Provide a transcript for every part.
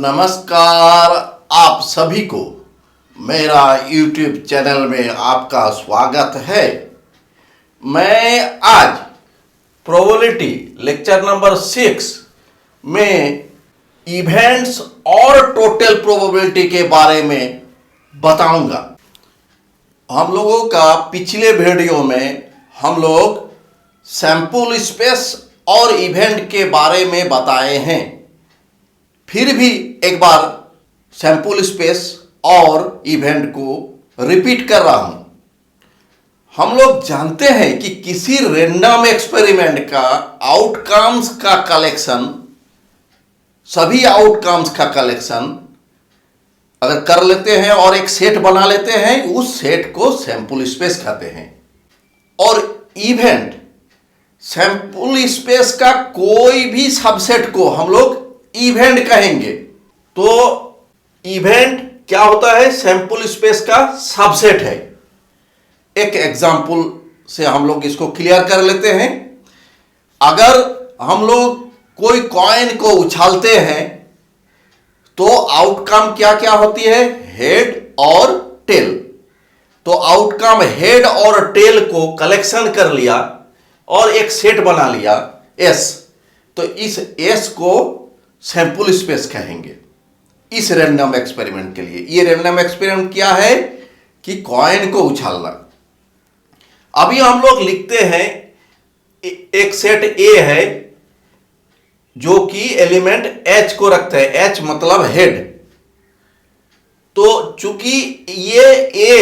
नमस्कार। आप सभी को मेरा YouTube चैनल में आपका स्वागत है। मैं आज प्रोबेबिलिटी लेक्चर नंबर 6 में इवेंट्स और टोटल प्रोबेबिलिटी के बारे में बताऊंगा। हम लोगों का पिछले वीडियो में हम लोग सैंपल स्पेस और इवेंट के बारे में बताए हैं। फिर भी एक बार सैंपल स्पेस और इवेंट को रिपीट कर रहा हूं। हम लोग जानते हैं कि किसी रैंडम एक्सपेरिमेंट का आउटकम्स का कलेक्शन, सभी आउटकम्स का कलेक्शन अगर कर लेते हैं और एक सेट बना लेते हैं, उस सेट को सैंपल स्पेस कहते हैं। और इवेंट सैंपल स्पेस का कोई भी सबसेट को हम लोग इवेंट कहेंगे। तो इवेंट क्या होता है? सैंपल स्पेस का सबसेट है। एक एग्जांपल से हम लोग इसको क्लियर कर लेते हैं। अगर हम लोग कोई कॉइन को उछालते हैं तो आउटकम क्या क्या होती है? हेड और टेल। तो आउटकम हेड और टेल को कलेक्शन कर लिया और एक सेट बना लिया एस। तो इस एस को सैंपल स्पेस कहेंगे इस रैंडम एक्सपेरिमेंट के लिए। ये रैंडम एक्सपेरिमेंट क्या है कि कॉइन को उछालना। अभी हम लोग लिखते हैं एक सेट ए है जो कि एलिमेंट एच को रखते हैं। एच मतलब हेड। तो चूंकि ये ए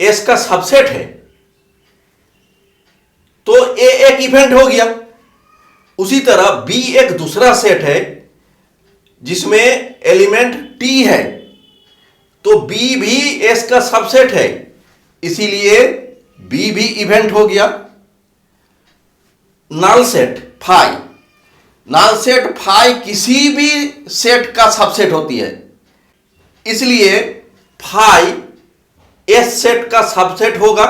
एस का सबसेट है तो ए एक इवेंट हो गया। उसी तरह बी एक दूसरा सेट है जिसमें एलिमेंट टी है, तो बी भी एस का सबसेट है, इसीलिए बी भी इवेंट हो गया। Null set phi, null set phi किसी भी सेट का सबसेट होती है, इसलिए फाई एस सेट का सबसेट होगा,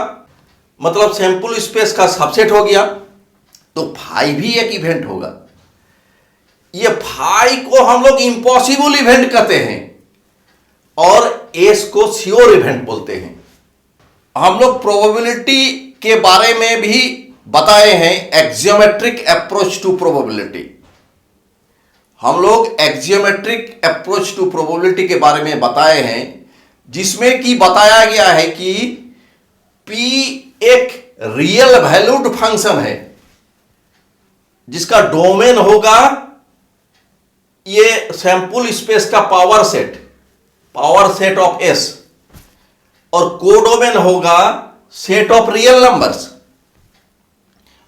मतलब सैंपल स्पेस का सबसेट हो गया। तो फाई भी एक इवेंट होगा। ये फाई को हम लोग इम्पॉसिबल इवेंट कहते हैं और एस को श्योर इवेंट बोलते हैं। हम लोग प्रोबेबिलिटी के बारे में भी बताए हैं, एक्जियोमेट्रिक अप्रोच टू प्रोबेबिलिटी। हम लोग एक्जियोमेट्रिक अप्रोच टू प्रोबेबिलिटी के बारे में बताए हैं, जिसमें कि बताया गया है कि P एक रियल वैल्यूड फंक्शन है जिसका डोमेन होगा ये सैंपल स्पेस का पावर सेट ऑफ एस, और कोडोमेन होगा सेट ऑफ रियल नंबर्स।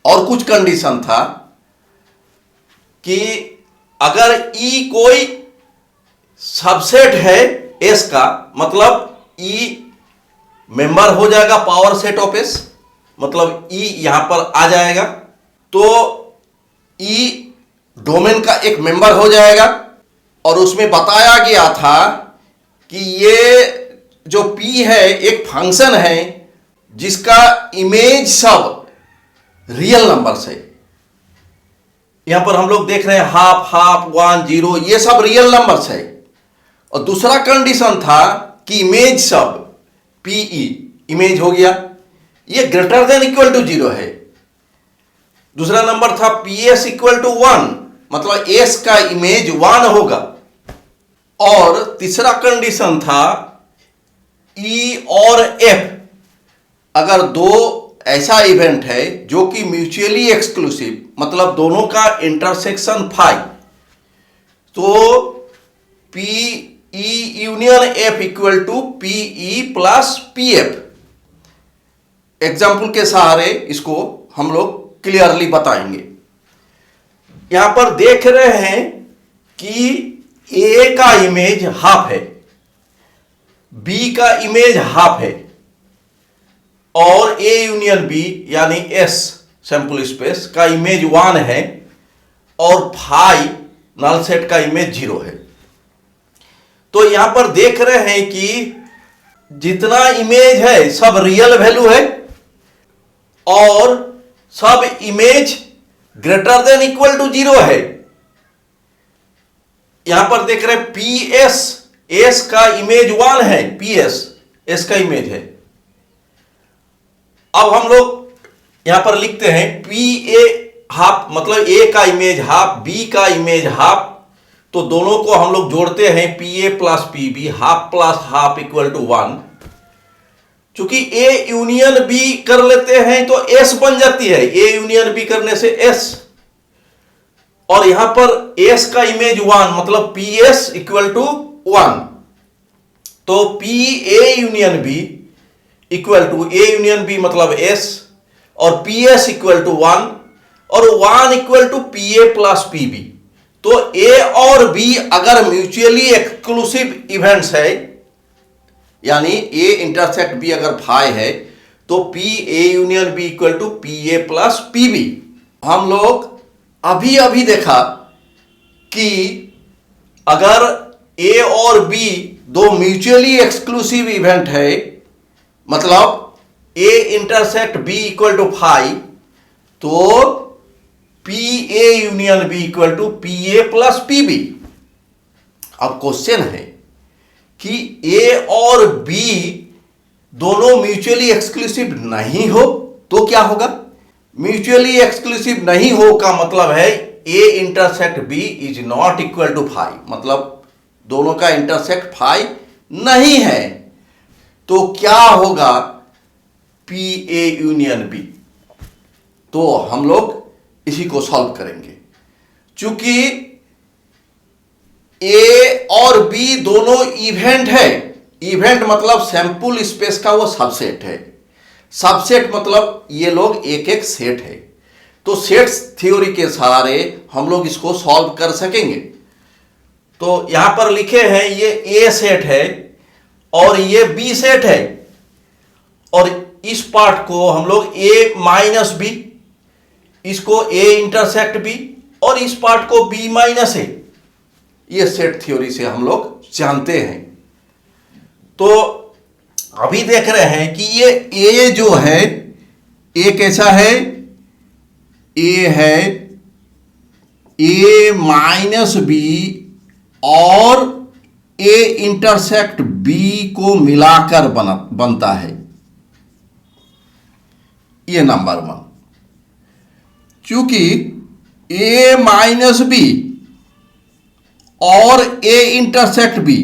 और कुछ कंडीशन था कि अगर ई कोई सबसेट है एस का, मतलब ई मेंबर हो जाएगा पावर सेट ऑफ एस, मतलब ई यहां पर आ जाएगा, तो ई डोमेन का एक मेंबर हो जाएगा। और उसमें बताया गया था कि ये जो P है एक फंक्शन है जिसका इमेज सब रियल नंबर्स है। यहां पर हम लोग देख रहे हैं हाफ, 1, 0, ये सब रियल नंबर्स है। और दूसरा कंडीशन था कि इमेज सब PE इमेज हो गया, ये ग्रेटर देन इक्वल टू 0 है। दूसरा नंबर था PS इक्वल टू 1, मतलब S का इमेज 1 होगा। और तीसरा कंडीशन था E और F, अगर दो ऐसा इवेंट है जो कि म्यूचुअली एक्सक्लूसिव, मतलब दोनों का इंटरसेक्शन फाई, तो PE union F equal to PE plus PF। Example के सहारे इसको हम लोग क्लियरली बताएंगे। यहां पर देख रहे हैं कि ए का इमेज हाफ है, बी का इमेज हाफ है, और ए यूनियन बी यानी एस सैंपल स्पेस का इमेज 1 है, और फाई नल सेट का इमेज 0 है। तो यहां पर देख रहे हैं कि जितना इमेज है सब रियल वैल्यू है और सब image greater than equal to 0 है। यहां पर देख रहे हैं पी एस का इमेज 1 है, एस का इमेज है। अब हम लोग यहां पर लिखते हैं पी ए हाफ, मतलब ए का इमेज हाफ, बी का इमेज हाफ, तो दोनों को हम लोग जोड़ते हैं P A plus P B, half plus half equal to 1। चूंकि ए यूनियन बी कर लेते हैं तो एस बन जाती है, ए यूनियन बी करने से एस, और यहां पर एस का इमेज 1 मतलब पी एस इक्वल टू 1, तो P A union B equal to A union B मतलब एस, और पी एस इक्वल टू 1, और 1 equal to P A plus P B. तो ए और बी अगर म्यूचुअली एक्सक्लूसिव इवेंट्स है, यानी ए इंटरसेक्ट बी अगर फाई है, तो P A union B equal to P A plus P B. हम लोग अभी अभी देखा कि अगर ए और बी दो म्यूचुअली एक्सक्लूसिव इवेंट है, मतलब A intersect B equal to phi, तो P A union B equal to P A plus P B. अब क्वेश्चन है कि ए और बी दोनों म्यूचुअली एक्सक्लूसिव नहीं हो तो क्या होगा? म्यूचुअली एक्सक्लूसिव नहीं हो का मतलब है A intersect B is not equal to phi, मतलब दोनों का इंटरसेक्ट फाई नहीं है, तो क्या होगा? P A union B. तो हम लोग इसी को सॉल्व करेंगे। चूंकि ए और बी दोनों इवेंट है, इवेंट मतलब सैंपल स्पेस का वो सबसेट है, सबसेट मतलब ये लोग एक एक सेट है, तो सेट्स थ्योरी के सहारे हम लोग इसको सॉल्व कर सकेंगे। तो यहां पर लिखे हैं ये ए सेट है और ये बी सेट है, और इस पार्ट को हम लोग ए माइनस बी, इसको ए इंटरसेक्ट बी, और इस पार्ट को बी माइनस ए, ये सेट थ्योरी से हम लोग जानते हैं। तो अभी देख रहे हैं कि ये ए जो है, ए कैसा है? ए है ए माइनस बी और ए इंटरसेक्ट बी को मिलाकर बनता है, ये नंबर 1। चूंकि ए माइनस बी और ए इंटरसेक्ट बी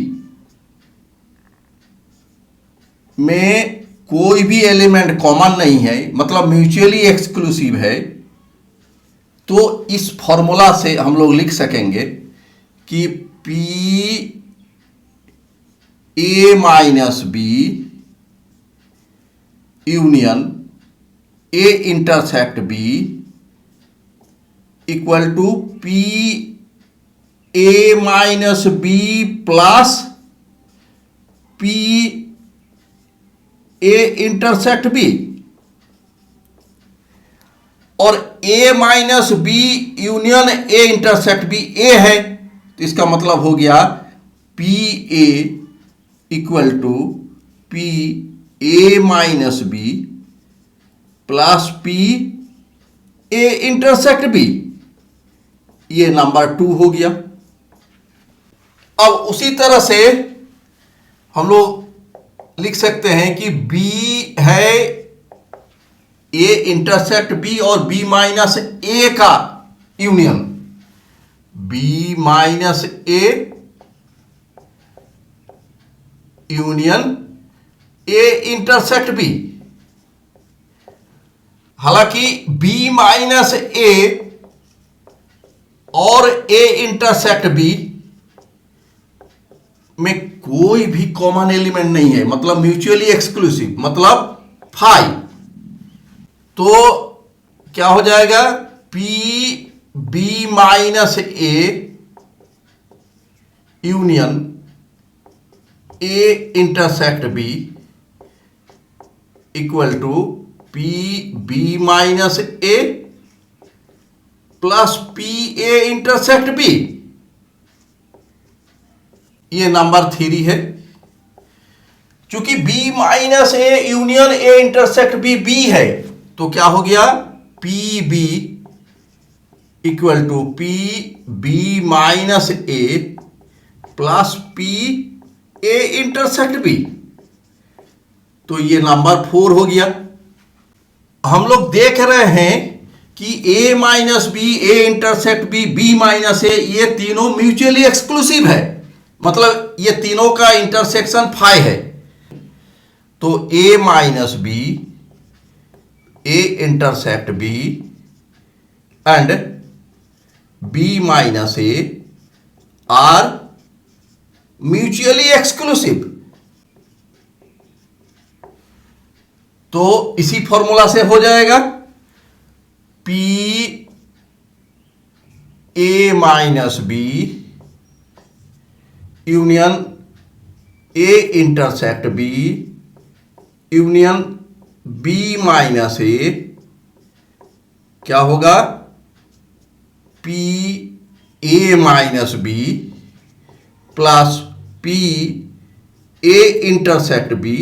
में कोई भी एलिमेंट कॉमन नहीं है, मतलब म्यूचुअली एक्सक्लूसिव है, तो इस फॉर्मूला से हम लोग लिख सकेंगे कि P A minus B union A intersect B equal to P A minus B plus P A intersect B, और A minus B union A intersect B A है, तो इसका मतलब हो गया P A equal to P A minus B plus P A intersect B, ये number 2 हो गया। अब उसी तरह से हम लोग लिख सकते हैं कि B है A इंटरसेक्ट B और B माइनस A का union, B minus A union A intersect B। हालांकि B माइनस A और A इंटरसेक्ट B में कोई भी कॉमन एलिमेंट नहीं है, मतलब म्यूचुअली एक्सक्लूसिव, मतलब फाई। तो क्या हो जाएगा? P B minus A union A intersect B equal to P B minus A plus P A intersect B, ये नंबर 3 है। चूंकि B minus A union A intersect B B है, तो क्या हो गया? P B equal to P B minus A plus P A intersect B. तो ये नंबर 4 हो गया। हम लोग देख रहे हैं कि A minus B, A intersect B, B minus A, ये तीनों म्यूचुअली एक्सक्लूसिव है, मतलब ये तीनों का इंटरसेक्शन फाई है। तो A minus B, A intersect B and B minus A are mutually exclusive. तो इसी फॉर्मूला से हो जाएगा P A minus B union A intersect B union B minus A क्या होगा, P A minus B plus P A intersect B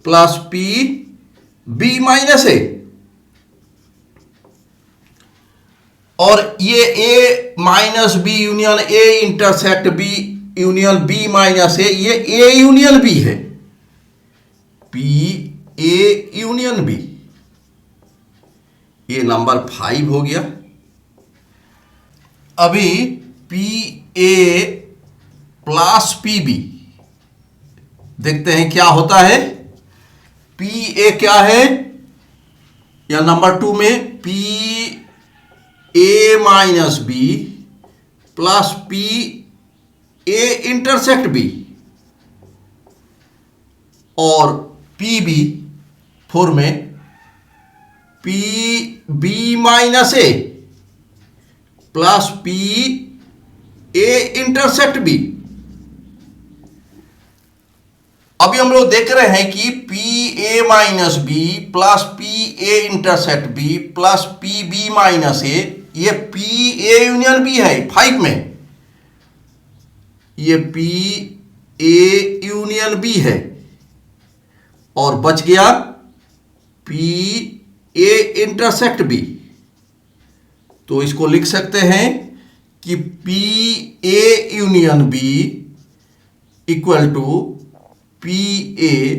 plus P B minus A. और ये A minus B union A intersect B union B minus A, ये A union B है, P A union B. ये number 5 हो गया। अभी P A plus P B देखते हैं क्या होता है। पी ए क्या है, या नंबर 2 में P A minus B plus P A intersect B, और पी बी 4 में P B minus A plus P A intersect B. अभी हम लोग देख रहे हैं कि P A minus B plus P A intersect B plus P B minus A, ये पी ए यूनियन बी है 5 में, ये पी ए यूनियन बी है, और बच गया पी ए इंटरसेक्ट बी। तो इसको लिख सकते हैं कि P A union B equal to P A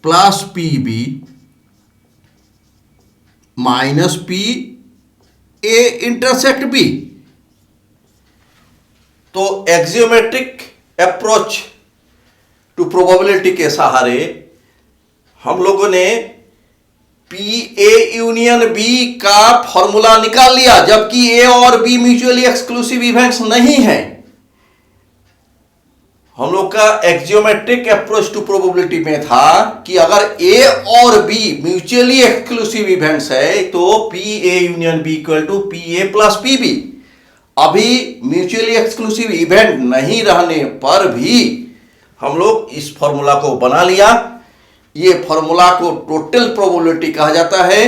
plus P B minus P A intersect B. तो एक्सियोमेट्रिक अप्रोच टू प्रोबेबिलिटी के सहारे हम लोगों ने पी ए यूनियन बी का फॉर्मूला निकाल लिया, जबकि ए और बी म्यूचुअली एक्सक्लूसिव इवेंट्स नहीं है। हम लोग का एक्सियोमेट्रिक अप्रोच टू प्रोबेबिलिटी में था कि अगर ए और बी म्यूचुअली एक्सक्लूसिव इवेंट्स है तो P A union B equal to P A plus P B. अभी म्यूचुअली एक्सक्लूसिव इवेंट नहीं रहने पर भी हम लोग इस फॉर्मूला को बना लिया। ये फॉर्मूला को टोटल प्रोबेबिलिटी कहा जाता है।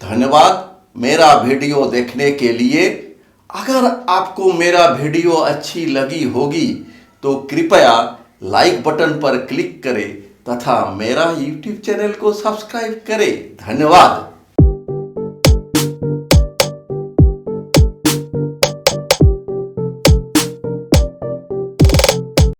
धन्यवाद मेरा वीडियो देखने के लिए। अगर आपको मेरा वीडियो अच्छी लगी होगी तो कृपया लाइक बटन पर क्लिक करें तथा मेरा YouTube चैनल को सब्सक्राइब करें। धन्यवाद।